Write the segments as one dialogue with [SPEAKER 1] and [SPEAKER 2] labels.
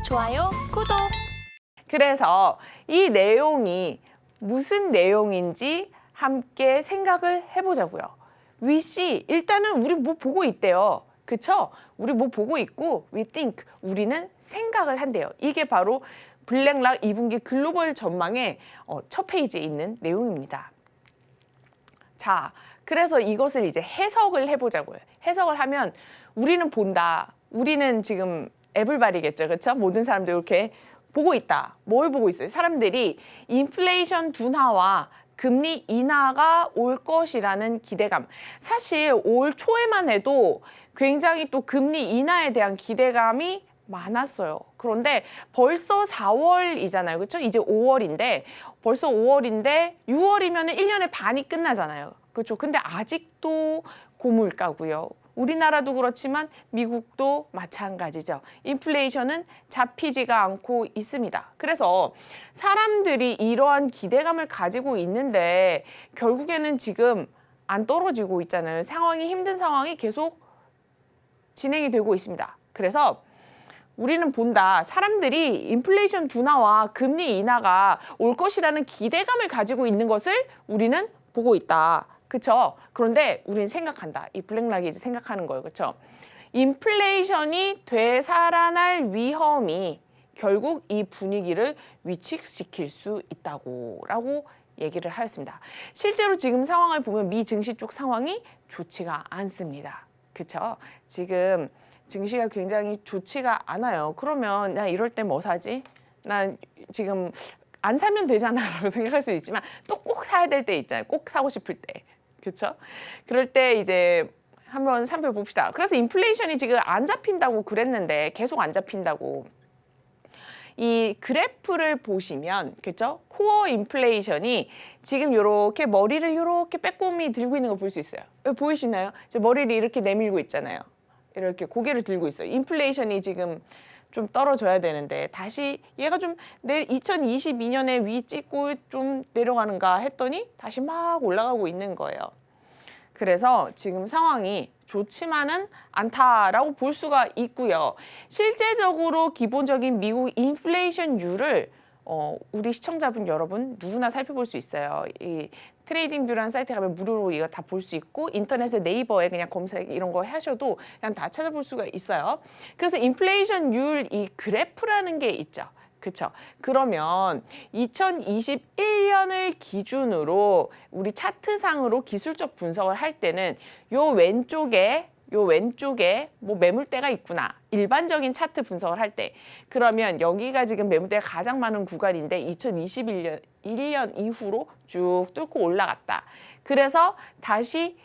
[SPEAKER 1] 좋아요, 구독.
[SPEAKER 2] 그래서 이 내용이 무슨 내용인지 함께 생각을 해보자고요. 위씨, 일단은 우리 뭐 보고 있대요. 그쵸? 우리 뭐 보고 있고 we think, 우리는 생각을 한대요. 이게 바로 블랙락 2분기 글로벌 전망의 첫 페이지에 있는 내용입니다. 자, 그래서 이것을 이제 해석을 해보자고요. 해석을 하면 우리는 본다. 우리는 지금 에블바리겠죠. 그렇죠? 모든 사람들 이렇게 보고 있다. 뭘 보고 있어요? 사람들이 인플레이션 둔화와 금리 인하가 올 것이라는 기대감. 사실 올 초에만 해도 굉장히 또 금리 인하에 대한 기대감이 많았어요. 그런데 벌써 4월이잖아요. 그렇죠? 이제 5월인데 벌써 5월인데 6월이면 1년의 반이 끝나잖아요. 그렇죠? 근데 아직도 고물가고요. 우리나라도 그렇지만 미국도 마찬가지죠. 인플레이션은 잡히지가 않고 있습니다. 그래서 사람들이 이러한 기대감을 가지고 있는데 결국에는 지금 안 떨어지고 있잖아요. 상황이 힘든 상황이 계속 진행이 되고 있습니다. 그래서 우리는 본다. 사람들이 인플레이션 둔화와 금리 인하가 올 것이라는 기대감을 가지고 있는 것을 우리는 보고 있다. 그쵸? 그런데 우리는 생각한다. 이 블랙락이 이제 생각하는 거예요. 그쵸? 인플레이션이 되살아날 위험이 결국 이 분위기를 위축시킬 수 있다고 얘기를 하였습니다. 실제로 지금 상황을 보면 미 증시 쪽 상황이 좋지가 않습니다. 그쵸? 지금 증시가 굉장히 좋지가 않아요. 그러면 나 이럴 때 뭐 사지? 난 지금 안 사면 되잖아 라고 생각할 수 있지만 또 꼭 사야 될 때 있잖아요. 꼭 사고 싶을 때. 그렇죠? 그럴 때 이제 한번 살펴봅시다. 그래서 인플레이션이 지금 안 잡힌다고 그랬는데 계속 안 잡힌다고. 이 그래프를 보시면 그렇죠? 코어 인플레이션이 지금 이렇게 머리를 이렇게 빼꼼히 들고 있는 거 볼 수 있어요. 보이시나요? 이제 머리를 이렇게 내밀고 있잖아요. 이렇게 고개를 들고 있어요. 인플레이션이 지금 좀 떨어져야 되는데 다시 얘가 좀 2022년에 위 찍고 좀 내려가는가 했더니 다시 막 올라가고 있는 거예요. 그래서 지금 상황이 좋지만은 않다라고 볼 수가 있고요. 실제적으로 기본적인 미국 인플레이션율을 우리 시청자분 여러분 누구나 살펴볼 수 있어요. 이 트레이딩뷰라는 사이트에 가면 무료로 이거 다 볼 수 있고 인터넷에 네이버에 그냥 검색 이런 거 하셔도 그냥 다 찾아볼 수가 있어요. 그래서 인플레이션율 이 그래프라는 게 있죠. 그렇죠? 그러면 2021년을 기준으로 우리 차트상으로 기술적 분석을 할 때는 요 왼쪽에 뭐 매물대가 있구나. 일반적인 차트 분석을 할 때. 그러면 여기가 지금 매물대가 가장 많은 구간인데 2021년 이후로 쭉 뚫고 올라갔다. 그래서 다시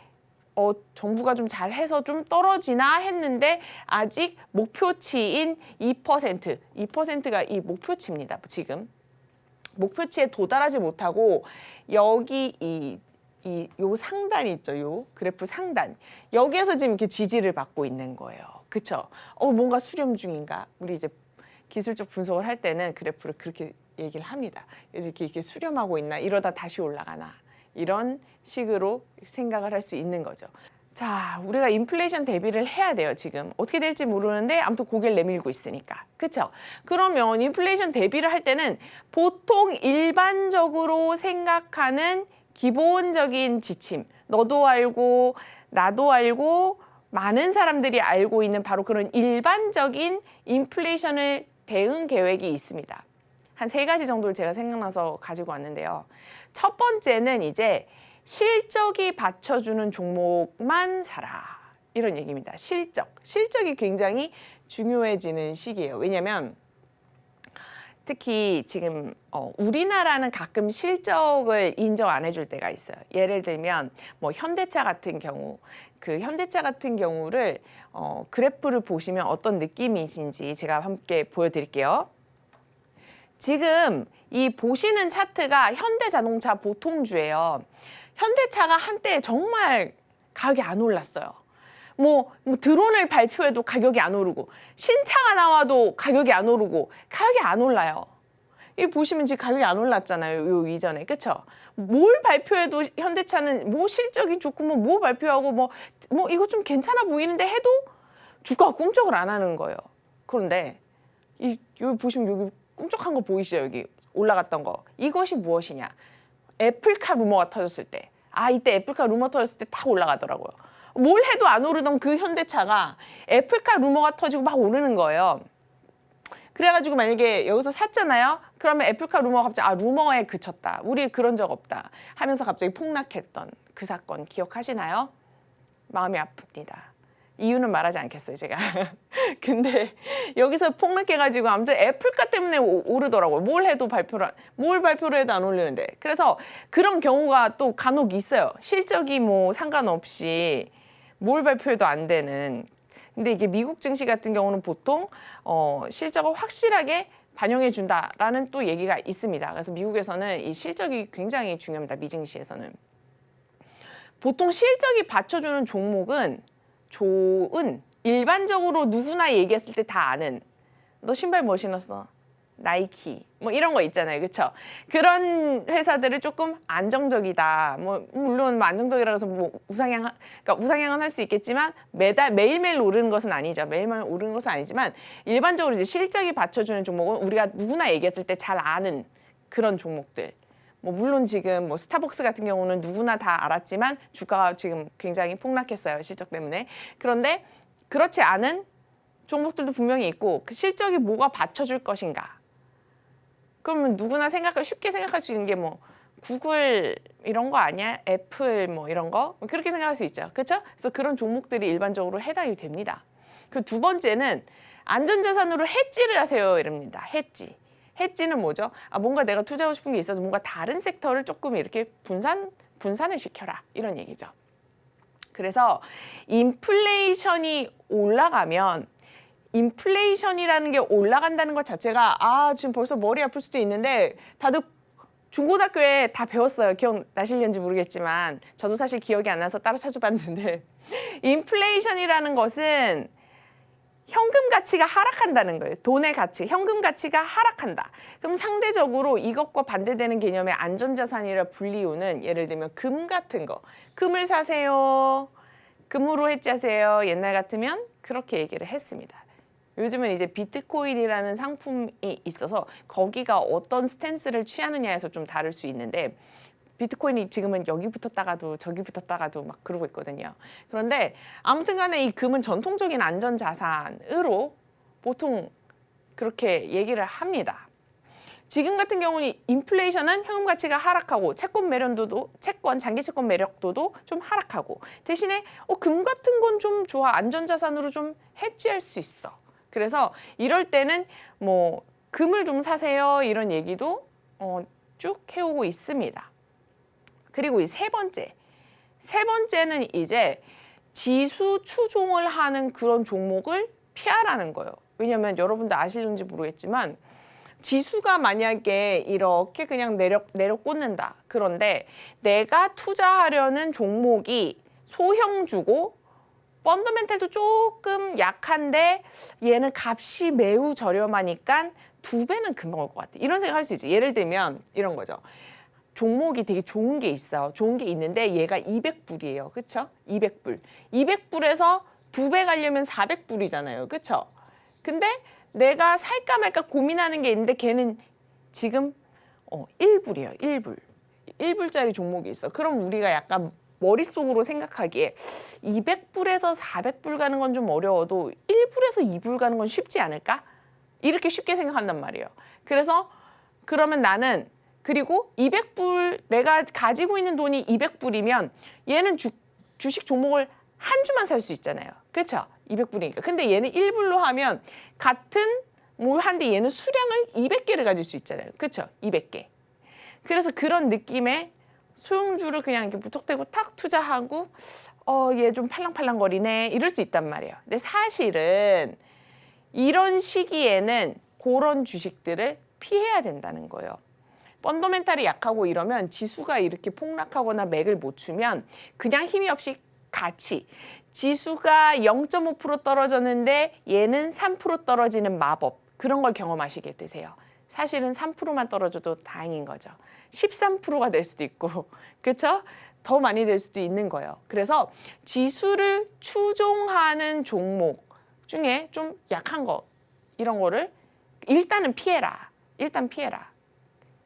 [SPEAKER 2] 정부가 좀 잘해서 좀 떨어지나 했는데 아직 목표치인 2%가 이 목표치입니다. 지금 목표치에 도달하지 못하고 여기 요 상단이 있죠. 요 그래프 상단. 여기에서 지금 이렇게 지지를 받고 있는 거예요. 그쵸? 뭔가 수렴 중인가? 우리 이제 기술적 분석을 할 때는 그래프를 그렇게 얘기를 합니다. 이렇게 수렴하고 있나? 이러다 다시 올라가나? 이런 식으로 생각을 할 수 있는 거죠. 자, 우리가 인플레이션 대비를 해야 돼요. 지금 어떻게 될지 모르는데 아무튼 고개를 내밀고 있으니까. 그렇죠? 그러면 인플레이션 대비를 할 때는 보통 일반적으로 생각하는 기본적인 지침, 너도 알고 나도 알고 많은 사람들이 알고 있는 바로 그런 일반적인 인플레이션을 대응 계획이 있습니다. 한 3가지 정도를 제가 생각나서 가지고 왔는데요. 첫 번째는 이제 실적이 받쳐주는 종목만 사라. 이런 얘기입니다. 실적이 굉장히 중요해지는 시기예요. 왜냐하면 특히 지금 우리나라는 가끔 실적을 인정 안 해줄 때가 있어요. 예를 들면 뭐 현대차 같은 경우, 그 현대차 같은 경우를 그래프를 보시면 어떤 느낌이신지 제가 함께 보여드릴게요. 지금 이 보시는 차트가 현대자동차 보통주예요. 현대차가 한때 정말 가격이 안 올랐어요. 뭐 드론을 발표해도 가격이 안 오르고 신차가 나와도 가격이 안 오르고 가격이 안 올라요. 이 보시면 지금 가격이 안 올랐잖아요. 요 이전에. 그쵸? 뭘 발표해도 현대차는 뭐 실적이 좋고 뭐 발표하고 뭐 이거 좀 괜찮아 보이는데 해도 주가가 꿈쩍을 안 하는 거예요. 그런데 여기 보시면 여기 꿈쩍한 거 보이시죠? 여기 올라갔던 거. 이것이 무엇이냐? 애플카 루머가 터졌을 때. 이때 애플카 루머 터졌을 때 탁 올라가더라고요. 뭘 해도 안 오르던 그 현대차가 애플카 루머가 터지고 막 오르는 거예요. 그래가지고 만약에 여기서 샀잖아요. 그러면 애플카 루머가 갑자기 루머에 그쳤다. 우리 그런 적 없다 하면서 갑자기 폭락했던 그 사건 기억하시나요? 마음이 아픕니다. 이유는 말하지 않겠어요, 제가. 근데 여기서 폭락해가지고 아무튼 애플카 때문에 오르더라고요. 뭘 발표를 해도 안 올리는데. 그래서 그런 경우가 또 간혹 있어요. 실적이 뭐 상관없이 뭘 발표해도 안 되는. 근데 이게 미국 증시 같은 경우는 보통 실적을 확실하게 반영해 준다라는 또 얘기가 있습니다. 그래서 미국에서는 이 실적이 굉장히 중요합니다. 미증시에서는. 보통 실적이 받쳐주는 종목은 일반적으로 누구나 얘기했을 때 다 아는 너 신발 뭐 신었어? 나이키 뭐 이런 거 있잖아요. 그렇죠? 그런 회사들은 조금 안정적이다. 뭐 물론 안정적이라고 해서 뭐 우상향은 할 수 있겠지만 매일매일 오르는 것은 아니죠. 매일매일 오르는 것은 아니지만 일반적으로 이제 실적이 받쳐주는 종목은 우리가 누구나 얘기했을 때 잘 아는 그런 종목들. 뭐 물론 지금 뭐 스타벅스 같은 경우는 누구나 다 알았지만 주가가 지금 굉장히 폭락했어요. 실적 때문에. 그런데 그렇지 않은 종목들도 분명히 있고 그 실적이 뭐가 받쳐줄 것인가. 그러면 누구나 쉽게 생각할 수 있는 게 뭐 구글 이런 거 아니야? 애플 뭐 이런 거? 그렇게 생각할 수 있죠. 그렇죠? 그래서 그런 종목들이 일반적으로 해당이 됩니다. 그 두 번째는 안전자산으로 해지를 하세요. 이럽니다. 해지는 뭐죠? 뭔가 내가 투자하고 싶은 게 있어도 뭔가 다른 섹터를 조금 이렇게 분산을 시켜라. 이런 얘기죠. 그래서 인플레이션이 올라가면 인플레이션이라는 게 올라간다는 것 자체가 지금 벌써 머리 아플 수도 있는데 다들 중고등학교에 다 배웠어요. 기억나실는지 모르겠지만 저도 사실 기억이 안 나서 따로 찾아봤는데 인플레이션이라는 것은 현금 가치가 하락한다는 거예요. 돈의 가치, 현금 가치가 하락한다. 그럼 상대적으로 이것과 반대되는 개념의 안전자산이라 불리우는 예를 들면 금 같은 거. 금을 사세요. 금으로 해지하세요. 옛날 같으면 그렇게 얘기를 했습니다. 요즘은 이제 비트코인이라는 상품이 있어서 거기가 어떤 스탠스를 취하느냐에서 좀 다를 수 있는데 비트코인이 지금은 여기 붙었다가도 저기 붙었다가도 막 그러고 있거든요. 그런데 아무튼 간에 이 금은 전통적인 안전자산으로 보통 그렇게 얘기를 합니다. 지금 같은 경우는 인플레이션은 현금 가치가 하락하고 장기 채권 매력도도 좀 하락하고 대신에 금 같은 건 좀 좋아. 안전자산으로 좀 해지할 수 있어. 그래서 이럴 때는 뭐 금을 좀 사세요. 이런 얘기도 쭉 해오고 있습니다. 그리고 이 세 번째는 이제 지수 추종을 하는 그런 종목을 피하라는 거예요. 왜냐하면 여러분들 아실는지 모르겠지만 지수가 만약에 이렇게 그냥 내려 꽂는다. 그런데 내가 투자하려는 종목이 소형주고 펀더멘탈도 조금 약한데 얘는 값이 매우 저렴하니까 2배는 금방 올 것 같아. 이런 생각할 수 있지. 예를 들면 이런 거죠. 종목이 되게 좋은 게 있어. 좋은 게 있는데 얘가 200불이에요. 그쵸? 200불. 200불에서 2배 가려면 400불이잖아요. 그쵸? 근데 내가 살까 말까 고민하는 게 있는데 걔는 지금 1불이에요. 1불. 1불짜리 종목이 있어. 그럼 우리가 약간 머릿속으로 생각하기에 200불에서 400불 가는 건 좀 어려워도 1불에서 2불 가는 건 쉽지 않을까? 이렇게 쉽게 생각한단 말이에요. 그래서 그러면 나는 그리고 200불 내가 가지고 있는 돈이 200불이면 얘는 주식 종목을 한 주만 살 수 있잖아요. 그렇죠? 200불이니까. 근데 얘는 1불로 하면 같은 뭘 한데 얘는 수량을 200개를 가질 수 있잖아요. 그렇죠? 200개. 그래서 그런 느낌의 소형주를 그냥 이렇게 무턱대고 탁 투자하고 얘 좀 팔랑팔랑거리네 이럴 수 있단 말이에요. 근데 사실은 이런 시기에는 그런 주식들을 피해야 된다는 거예요. 펀더멘탈이 약하고 이러면 지수가 이렇게 폭락하거나 맥을 못 추면 그냥 힘이 없이 지수가 0.5% 떨어졌는데 얘는 3% 떨어지는 마법 그런 걸 경험하시게 되세요. 사실은 3%만 떨어져도 다행인 거죠. 13%가 될 수도 있고 그렇죠? 더 많이 될 수도 있는 거예요. 그래서 지수를 추종하는 종목 중에 좀 약한 거 이런 거를 일단은 피해라. 일단 피해라.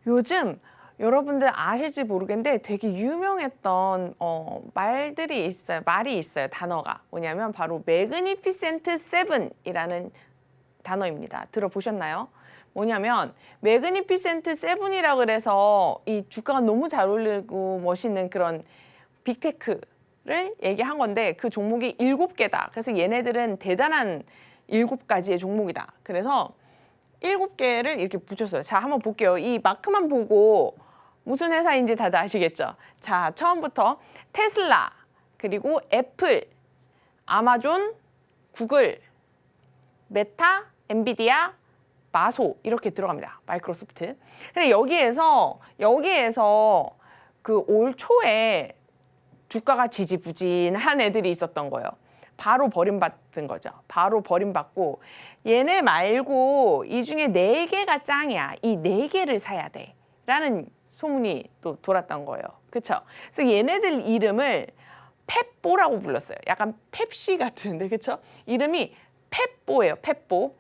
[SPEAKER 2] 요즘 여러분들 아실지 모르겠는데 되게 유명했던 말이 있어요. 단어가 뭐냐면 바로 매그니피센트 세븐이라는 단어입니다. 들어보셨나요? 뭐냐면 매그니피센트 세븐이라 그래서 이 주가가 너무 잘 오르고 멋있는 그런 빅테크를 얘기한 건데 그 종목이 7개다. 그래서 얘네들은 대단한 7가지의 종목이다. 그래서 7개를 이렇게 붙였어요. 자, 한번 볼게요. 이 마크만 보고 무슨 회사인지 다들 아시겠죠? 자, 처음부터 테슬라, 그리고 애플, 아마존, 구글, 메타, 엔비디아, 마소 이렇게 들어갑니다. 마이크로소프트. 근데 여기에서 그 올 초에 주가가 지지부진한 애들이 있었던 거예요. 바로 버림받은 거죠. 바로 버림받고 얘네 말고 이 중에 4개가 짱이야. 이 4개를 사야 돼. 라는 소문이 또 돌았던 거예요. 그쵸? 그래서 얘네들 이름을 펩보라고 불렀어요. 약간 펩시 같은데, 그쵸? 이름이 펩보예요. 펩보.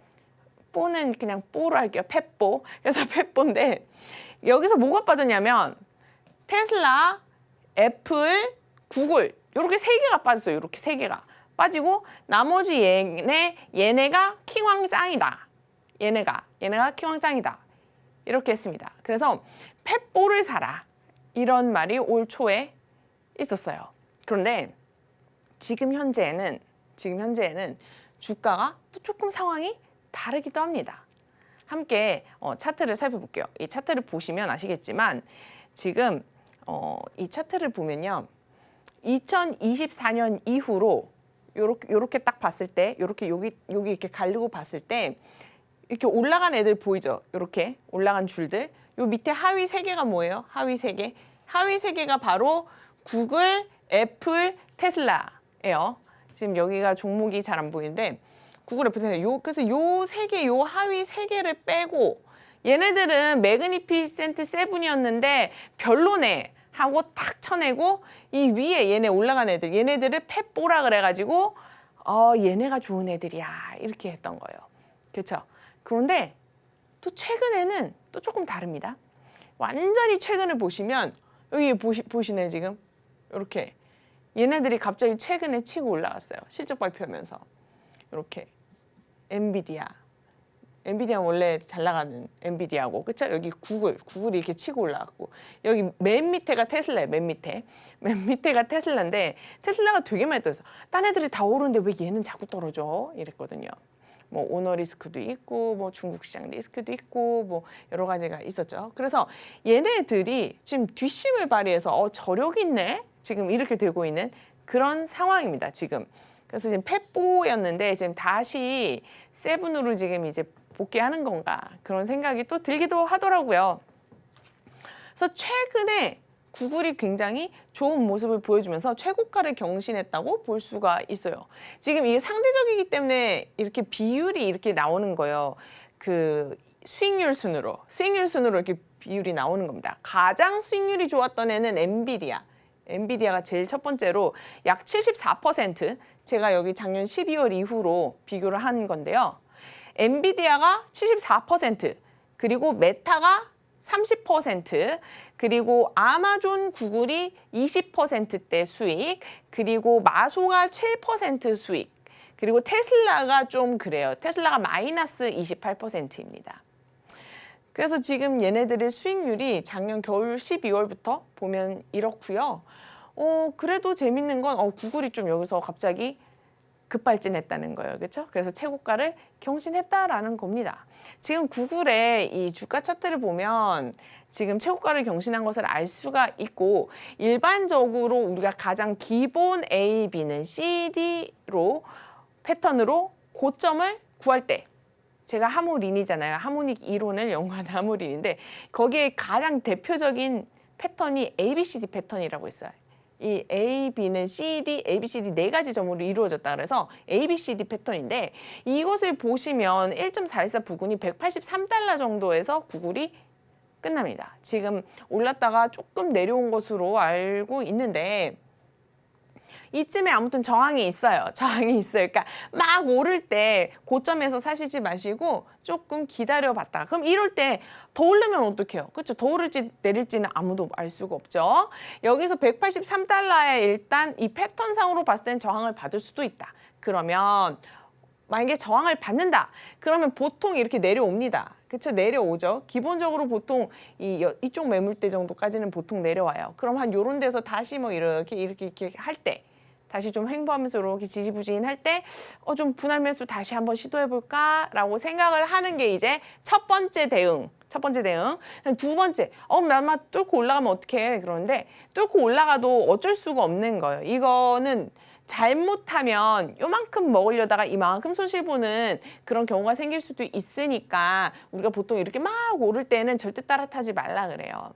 [SPEAKER 2] 뽀는 그냥 뽀로 할게요. 펩보. 그래서 펩보인데 여기서 뭐가 빠졌냐면 테슬라, 애플, 구글 이렇게 3개가 빠졌어요. 이렇게 3개가 빠지고 나머지 얘네가 킹왕짱이다. 얘네가 킹왕짱이다. 이렇게 했습니다. 그래서 펩보를 사라. 이런 말이 올 초에 있었어요. 그런데 지금 현재에는 주가가 또 조금 상황이 다르기도 합니다. 함께 차트를 살펴볼게요. 이 차트를 보시면 아시겠지만 지금 이 차트를 보면요. 2024년 이후로 요렇게 딱 봤을 때 요렇게 여기 이렇게 가리고 봤을 때 이렇게 올라간 애들 보이죠? 이렇게 올라간 줄들. 요 밑에 하위 3개가 뭐예요? 하위 3개. 하위 3개가 바로 구글, 애플, 테슬라예요. 지금 여기가 종목이 잘 안 보이는데 구글, 애플, 테슬라. 그래서 요 3개, 요 하위 3개를 빼고 얘네들은 매그니피센트 세븐이었는데 별로네 하고 탁 쳐내고 이 위에 얘네 올라간 애들, 얘네들을 펩보라 그래가지고 얘네가 좋은 애들이야 이렇게 했던 거예요. 그렇죠? 그런데 또 최근에는 또 조금 다릅니다. 완전히 최근을 보시면 여기 보시네 지금 이렇게 얘네들이 갑자기 최근에 치고 올라갔어요. 실적 발표하면서 이렇게 엔비디아 원래 잘 나가는 엔비디아고 그쵸? 여기 구글이 이렇게 치고 올라갔고 여기 맨 밑에가 테슬라예요. 맨 밑에가 테슬라인데 테슬라가 되게 많이 떨어졌어. 딴 애들이 다 오르는데 왜 얘는 자꾸 떨어져? 이랬거든요. 뭐 오너 리스크도 있고 뭐 중국 시장 리스크도 있고 뭐 여러 가지가 있었죠. 그래서 얘네들이 지금 뒷심을 발휘해서 저력 있네? 지금 이렇게 되고 있는 그런 상황입니다. 지금. 그래서 지금 펩보였는데 지금 다시 세븐으로 지금 이제 복귀하는 건가 그런 생각이 또 들기도 하더라고요. 그래서 최근에 구글이 굉장히 좋은 모습을 보여주면서 최고가를 경신했다고 볼 수가 있어요. 지금 이게 상대적이기 때문에 이렇게 비율이 이렇게 나오는 거예요. 그 수익률 순으로 이렇게 비율이 나오는 겁니다. 가장 수익률이 좋았던 애는 엔비디아가 제일 첫 번째로 약 74%, 제가 여기 작년 12월 이후로 비교를 한 건데요. 엔비디아가 74%, 그리고 메타가 30%, 그리고 아마존, 구글이 20%대 수익, 그리고 마소가 7% 수익, 그리고 테슬라가 좀 그래요. 테슬라가 마이너스 28%입니다. 그래서 지금 얘네들의 수익률이 작년 겨울 12월부터 보면 이렇고요. 그래도 재밌는 건 구글이 좀 여기서 갑자기 급발진했다는 거예요. 그렇죠? 그래서 최고가를 경신했다라는 겁니다. 지금 구글의 이 주가 차트를 보면 지금 최고가를 경신한 것을 알 수가 있고 일반적으로 우리가 가장 기본 A, B는 CD로 패턴으로 고점을 구할 때 제가 하모린이잖아요. 하모닉 이론을 연구한 하모린인데 거기에 가장 대표적인 패턴이 ABCD 패턴이라고 있어요. 이 A, B는 CD, ABCD 4가지 점으로 이루어졌다 그래서 ABCD 패턴인데 이것을 보시면 1.414 부근이 183달러 정도에서 구글이 끝납니다. 지금 올랐다가 조금 내려온 것으로 알고 있는데 이쯤에 아무튼 저항이 있어요. 저항이 있어요. 그러니까 막 오를 때 고점에서 사시지 마시고 조금 기다려 봤다가, 그럼 이럴 때 더 오르면 어떡해요? 그렇죠? 더 오를지 내릴지는 아무도 알 수가 없죠. 여기서 183달러에 일단 이 패턴상으로 봤을 땐 저항을 받을 수도 있다. 그러면 만약에 저항을 받는다. 그러면 보통 이렇게 내려옵니다. 그쵸? 내려오죠. 기본적으로 보통 이쪽 매물대 정도까지는 보통 내려와요. 그럼 한 요런 데서 다시 뭐 이렇게 할 때, 다시 좀 횡보하면서 이렇게 지지부진할 때, 좀 분할 매수 다시 한번 시도해볼까라고 생각을 하는 게 이제 첫 번째 대응. 첫 번째 대응. 두 번째, 나만 뚫고 올라가면 어떡해. 그러는데 뚫고 올라가도 어쩔 수가 없는 거예요. 이거는 잘못하면 요만큼 먹으려다가 이만큼 손실 보는 그런 경우가 생길 수도 있으니까 우리가 보통 이렇게 막 오를 때는 절대 따라타지 말라 그래요.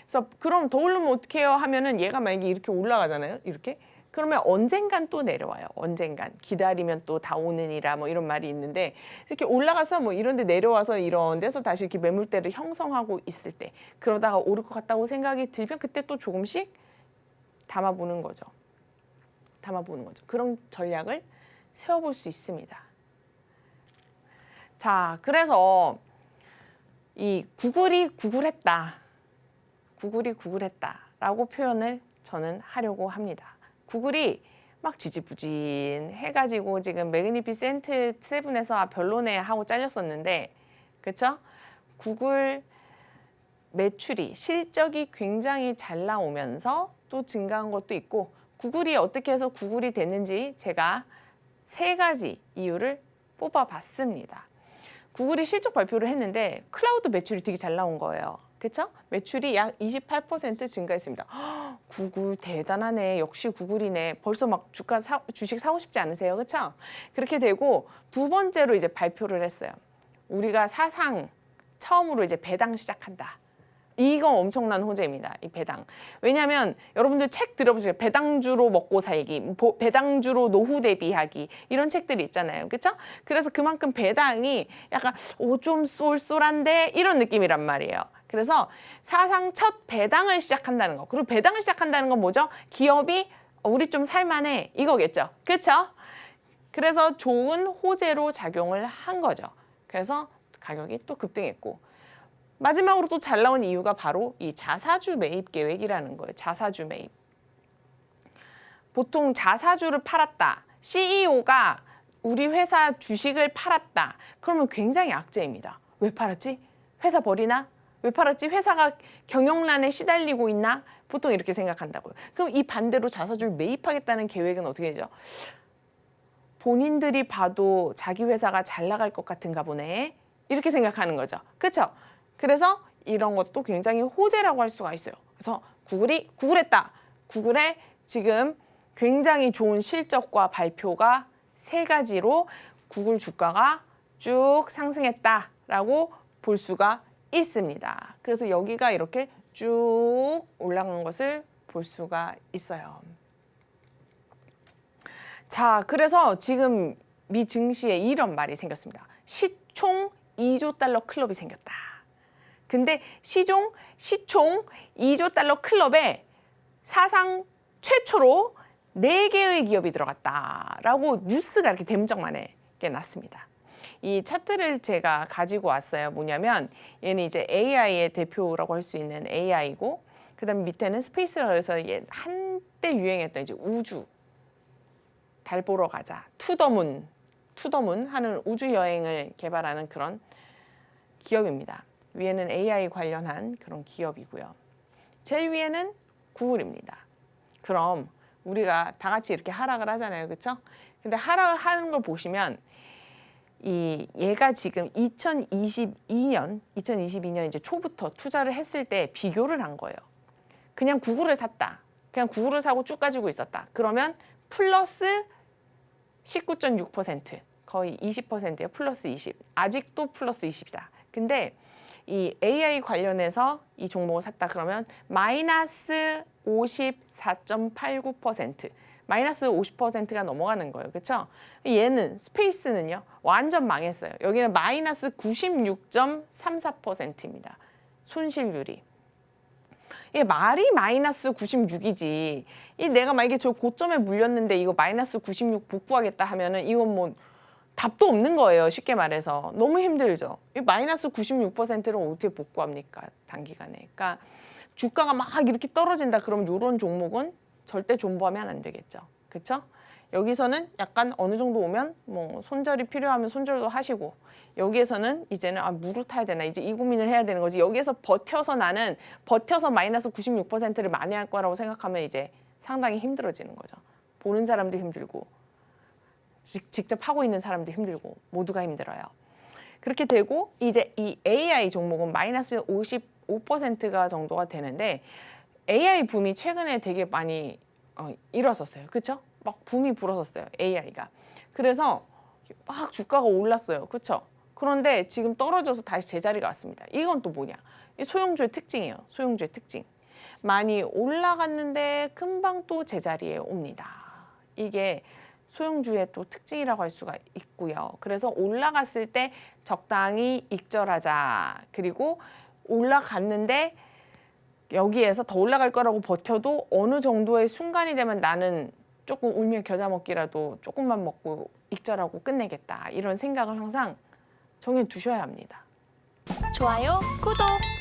[SPEAKER 2] 그래서 그럼 더 오르면 어떡해요 하면은 얘가 만약에 이렇게 올라가잖아요. 이렇게. 그러면 언젠간 또 내려와요. 언젠간. 기다리면 또 다 오느니라 뭐 이런 말이 있는데, 이렇게 올라가서 뭐 이런 데 내려와서 이런 데서 다시 이렇게 매물대를 형성하고 있을 때, 그러다가 오를 것 같다고 생각이 들면 그때 또 조금씩 담아보는 거죠. 그런 전략을 세워볼 수 있습니다. 자, 그래서 이 구글이 구글했다 라고 표현을 저는 하려고 합니다. 구글이 막 지지부진 해가지고 지금 매그니피센트 7에서 별로네 하고 잘렸었는데, 그쵸? 구글 매출이, 실적이 굉장히 잘 나오면서 또 증가한 것도 있고, 구글이 어떻게 해서 구글이 됐는지 제가 3가지 이유를 뽑아봤습니다. 구글이 실적 발표를 했는데 클라우드 매출이 되게 잘 나온 거예요. 그렇죠? 매출이 약 28% 증가했습니다. 구글 대단하네. 역시 구글이네. 벌써 막 주식 사고 싶지 않으세요? 그렇죠? 그렇게 되고 두 번째로 이제 발표를 했어요. 우리가 사상 처음으로 이제 배당 시작한다. 이거 엄청난 호재입니다. 이 배당. 왜냐하면 여러분들 책 들어보세요. 배당주로 먹고 살기, 배당주로 노후 대비하기, 이런 책들이 있잖아요. 그렇죠? 그래서 그만큼 배당이 약간 좀 쏠쏠한데 이런 느낌이란 말이에요. 그래서 사상 첫 배당을 시작한다는 거. 그리고 배당을 시작한다는 건 뭐죠? 기업이 우리 좀 살만해 이거겠죠. 그렇죠? 그래서 좋은 호재로 작용을 한 거죠. 그래서 가격이 또 급등했고, 마지막으로 또 잘 나온 이유가 바로 이 자사주 매입 계획이라는 거예요. 자사주 매입. 보통 자사주를 팔았다. CEO가 우리 회사 주식을 팔았다. 그러면 굉장히 악재입니다. 왜 팔았지? 회사 버리나? 왜 팔았지? 회사가 경영난에 시달리고 있나? 보통 이렇게 생각한다고요. 그럼 이 반대로 자사주를 매입하겠다는 계획은 어떻게 되죠? 본인들이 봐도 자기 회사가 잘 나갈 것 같은가 보네. 이렇게 생각하는 거죠. 그렇죠? 그래서 이런 것도 굉장히 호재라고 할 수가 있어요. 그래서 구글이 구글했다. 구글의 지금 굉장히 좋은 실적과 발표가 3가지로 구글 주가가 쭉 상승했다라고 볼 수가 있습니다. 그래서 여기가 이렇게 쭉 올라간 것을 볼 수가 있어요. 자, 그래서 지금 미 증시에 이런 말이 생겼습니다. 시총 2조 달러 클럽이 생겼다. 근데 시총 2조 달러 클럽에 사상 최초로 4개의 기업이 들어갔다라고 뉴스가 이렇게 대문짝만하게 났습니다. 이 차트를 제가 가지고 왔어요. 뭐냐면 얘는 이제 AI의 대표라고 할 수 있는 AI고, 그다음 밑에는 스페이스라고 해서 한때 유행했던 이제 우주, 달 보러 가자, 투더문 하는 우주 여행을 개발하는 그런 기업입니다. 위에는 AI 관련한 그런 기업이고요. 제일 위에는 구글입니다. 그럼 우리가 다 같이 이렇게 하락을 하잖아요. 그렇죠? 근데 하락을 하는 걸 보시면 얘가 지금 2022년 이제 초부터 투자를 했을 때 비교를 한 거예요. 그냥 구글을 샀다. 그냥 구글을 사고 쭉 가지고 있었다. 그러면 플러스 19.6%, 거의 20%예요. 플러스 20. 아직도 플러스 20이다. 근데 이 AI 관련해서 이 종목을 샀다 그러면 마이너스 54.89%, 마이너스 50%가 넘어가는 거예요. 그렇죠? 얘는 스페이스는요. 완전 망했어요. 여기는 마이너스 96.34%입니다. 손실률이. 이게 말이 마이너스 96이지. 이 내가 만약에 저 고점에 물렸는데 이거 마이너스 96 복구하겠다 하면은 이건 뭐 답도 없는 거예요. 쉽게 말해서. 너무 힘들죠. 이 마이너스 96%를 어떻게 복구합니까? 단기간에. 그러니까 주가가 막 이렇게 떨어진다 그러면 이런 종목은 절대 존버하면 안 되겠죠. 그렇죠? 여기서는 약간 어느 정도 오면 뭐 손절이 필요하면 손절도 하시고, 여기에서는 이제는 물을 타야 되나 이제 이 고민을 해야 되는 거지. 여기에서 나는 버텨서 마이너스 96%를 만회할 거라고 생각하면 이제 상당히 힘들어지는 거죠. 보는 사람도 힘들고 직접 하고 있는 사람도 힘들고 모두가 힘들어요. 그렇게 되고 이제 이 AI 종목은 마이너스 55%가 정도가 되는데, AI 붐이 최근에 되게 많이 일어섰어요. 그렇죠? 막 붐이 불어섰어요. AI가. 그래서 막 주가가 올랐어요. 그렇죠? 그런데 지금 떨어져서 다시 제자리가 왔습니다. 이건 또 뭐냐? 이 소형주의 특징이에요. 소형주의 특징. 많이 올라갔는데 금방 또 제자리에 옵니다. 이게 소형주의 또 특징이라고 할 수가 있고요. 그래서 올라갔을 때 적당히 익절하자. 그리고 올라갔는데 여기에서 더 올라갈 거라고 버텨도 어느 정도의 순간이 되면 나는 조금 울며 겨자 먹기라도 조금만 먹고 익절하고 끝내겠다. 이런 생각을 항상 정해 두셔야 합니다.
[SPEAKER 1] 좋아요, 구독!